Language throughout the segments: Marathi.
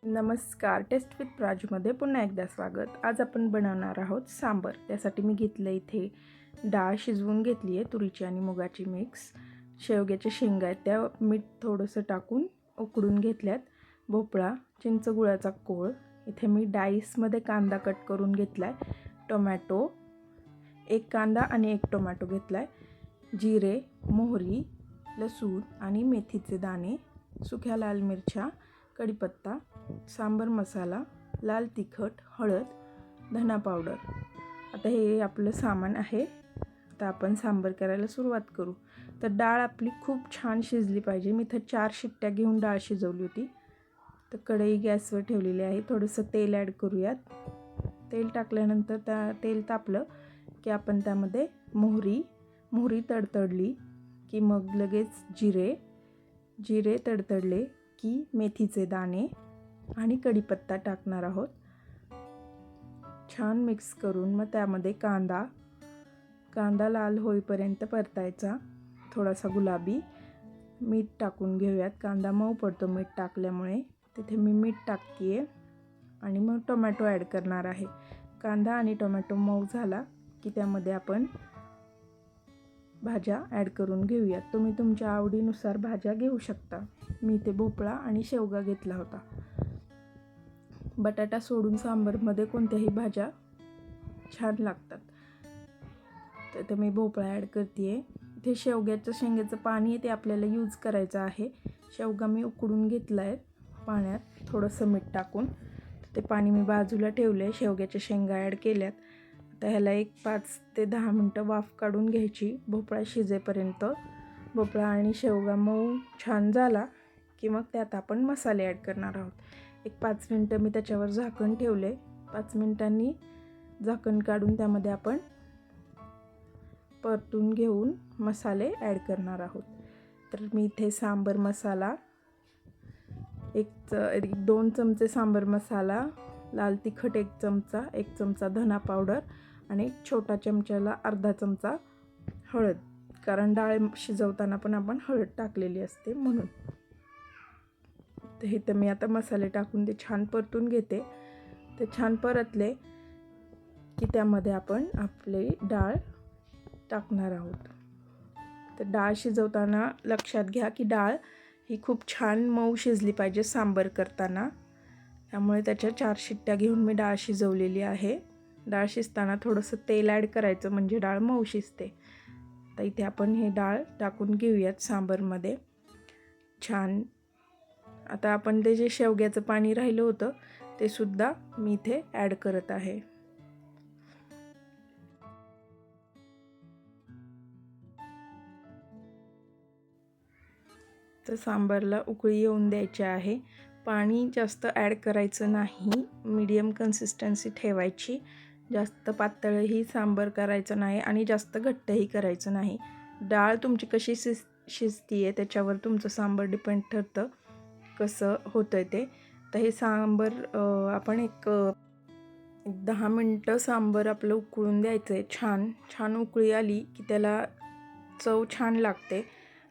नमस्कार, टेस्ट विथ प्राजूमध्ये पुन्हा एकदा स्वागत। आज आपण बनवणार आहोत सांबर। त्यासाठी मी घेतलं इथे डाळ शिजवून घेतली आहे, तुरीची आणि मुगाची मिक्स। शेवग्याच्या शेंगा आहेत त्या मीठ थोडंसं टाकून उकडून घेतल्यात। भोपळा, चिंच गुळाचा कोळ, इथे मी डाईसमध्ये कांदा कट करून घेतला आहे। टोमॅटो, एक कांदा आणि एक टोमॅटो घेतला आहे। जिरे, मोहरी, लसूण आणि मेथीचे दाणे, सुक्या लाल मिरच्या, कढीपत्ता, सांबर मसाला, लाल तिखट, हळद, धना पावडर। आता हे आपलं सामान आहे। आता आपण सांबर करायला सुरुवात करू। तर डाळ आपली खूप छान शिजली पाहिजे। मी इथे 4 शिट्ट्या घेऊन डाळ शिजवली होती। तर कढई गॅसवर ठेवलेली आहे। थोडंसं तेल ॲड करूयात। तेल टाकल्यानंतर तेल तापलं की आपण त्यामध्ये मोहरी तडतडली की मग लगेच जिरे तडतडले की मेथीचे दाणे आणि कढीपत्ता टाकणार आहोत। छान मिक्स करून मग त्यामध्ये कांदा लाल होईपर्यंत परतायचा, थोडासा गुलाबी। मीठ टाकून घेऊयात, कांदा मऊ पडतो मीठ टाकल्यामुळे। तिथे मी मीठ टाकते आणि मग टोमॅटो ॲड करणार आहे। कांदा आणि टोमॅटो मऊ झाला की त्यामध्ये आपण भाज्या ॲड करून घेऊयात। तुम्ही तुमच्या आवडीनुसार भाज्या घेऊ शकता। मी इथे भोपळा आणि शेवगा घेतला होता। बटाटा सोडून सांबरमध्ये कोणत्याही भाज्या छान लागतात। तर मी भोपळा ॲड करते। इथे शेवग्याचं शेंगाचं पाणी आहे ते आपल्याला यूज करायचं आहे। शेवगा मी उकडून घेतला आहे पाण्यात थोडंसं मीठ टाकून। ते पाणी मी बाजूला ठेवले। शेवग्याच्या शेंगा ॲड केल्यात। आता ह्याला एक 5 ते 10 मिनटं वाफ काढून घ्यायची भोपळा शिजेपर्यंत। भोपळा आणि शेवगा मऊ छान झाला की मग त्यात आपण मसाले ॲड करणार आहोत। एक 5 मिनटं मी त्याच्यावर झाकण ठेवले। 5 मिनटांनी झाकण काढून त्यामध्ये आपण परतून घेऊन मसाले ॲड करणार आहोत। तर मी इथे सांबर मसाला 2 चमचे सांबर मसाला, लाल तिखट 1 चमचा, 1 चमचा धना पावडर आणि छोटा चमच्याला अर्धा चमचा हळद, कारण डाळ शिजवताना पण आपण हळद टाकलेली असते म्हणून। तर हे तर मी आता मसाले टाकून ते छान परतून घेते। ते छान परतले की त्यामध्ये आपण आपली डाळ टाकणार आहोत। तर डाळ शिजवताना लक्षात घ्या की डाळ ही खूप छान मऊ शिजली पाहिजे सांबर करताना। त्यामुळे त्याच्या 4 शिट्ट्या घेऊन मी डाळ शिजवलेली आहे। डाळ शिजताना थोडंसं तेल ॲड करायचं म्हणजे डाळ मऊ शिजते। तर इथे आपण हे डाळ टाकून घेऊयात सांबरमध्ये छान। आता आपण ते जे शेवग्याचं पाणी राहिलं होतं ते सुद्धा मी इथे ॲड करत आहे। तर सांबारला उकळी येऊन द्यायची आहे। पाणी जास्त ॲड करायचं नाही, मीडियम कन्सिस्टन्सी ठेवायची। जास्त पातळही सांबर करायचं नाही आणि जास्त घट्टही करायचं नाही। डाळ तुमची कशी शिजती आहे त्याच्यावर तुमचं सांबर डिपेंड ठरतं कसं होतं ते। तर हे सांबर आपण एक 10 मिनटं सांबर आपलं उकळून द्यायचं आहे। छान उकळी आली की त्याला चव छान लागते।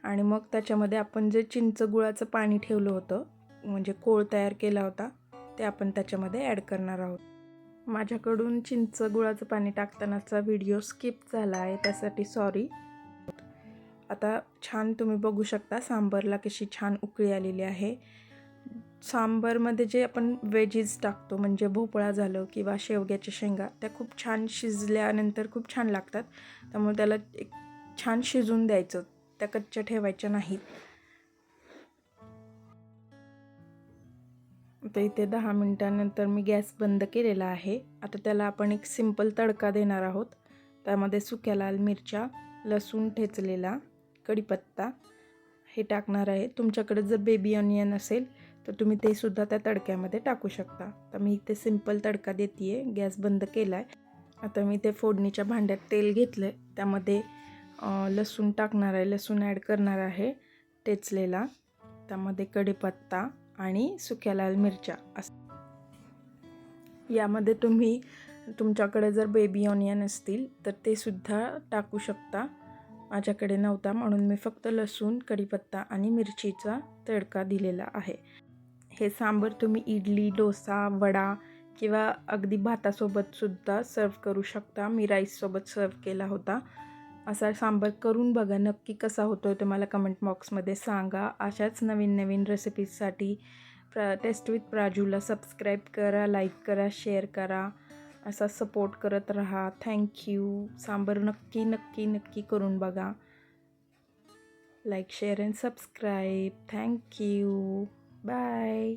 आणि मग त्याच्यामध्ये आपण जे चिंच गुळाचं पाणी ठेवलं होतं म्हणजे कोळ तयार केला होता ते आपण त्याच्यामध्ये ॲड करणार आहोत। माझ्याकडून चिंच गुळाचं पाणी टाकतानाचा व्हिडिओ स्किप झाला आहे, त्यासाठी सॉरी। आता छान तुम्ही बघू शकता सांबरला कशी छान उकळी आलेली आहे। सांबरमध्ये जे आपण व्हेजीज टाकतो म्हणजे भोपळा झालं किंवा शेवग्याच्या शेंगा, त्या खूप छान शिजल्यानंतर खूप छान लागतात। त्यामुळे त्याला एक छान शिजून द्यायचं, त्या कच्च्या ठेवायच्या नाहीत। आता इथे 10 मिनटानंतर मी गॅस बंद केलेला आहे। आता त्याला आपण एक सिंपल तडका देणार आहोत। त्यामध्ये सुक्या लाल मिरच्या, लसूण ठेचलेला, कढीपत्ता हे टाकणार आहे। तुमच्याकडे जर बेबी ऑनियन असेल तर तुम्ही ते सुद्धा त्या तडक्यामध्ये टाकू शकता। तर मी इथे सिंपल तडका देते आहे। गॅस बंद केला आहे। आता मी ते फोडणीच्या भांड्यात तेल घेतलं आहे, त्यामध्ये लसूण टाकणार आहे, लसूण ॲड करणार आहे ठेचलेला, त्यामध्ये कढीपत्ता आणि सुक्या लाल मिरच्या। यामध्ये तुम्ही तुमच्याकडे जर बेबी ऑनियन असतील तर ते सुद्धा टाकू शकता। माझ्याकडे नव्हता म्हणून मी फक्त लसूण, कढीपत्ता आणि मिरचीचा तडका दिलेला आहे। हे सांबर तुम्ही इडली, डोसा, वडा किंवा अगदी भातासोबतसुद्धा सर्व करू शकता. मी राईससोबत सर्व केला होता. असा सांबार करून बघा, नक्की कसा होतो आहे ते मला कमेंट बॉक्समध्ये सांगा. अशाच नवीन नवीन रेसिपीजसाठी टेस्ट विथ प्राजूला सबस्क्राईब करा, लाईक करा, शेअर करा. असा सपोर्ट करत राहा. थँक्यू. सांबार नक्की नक्की नक्की करून बघा. Like, share and subscribe. Thank you. Bye.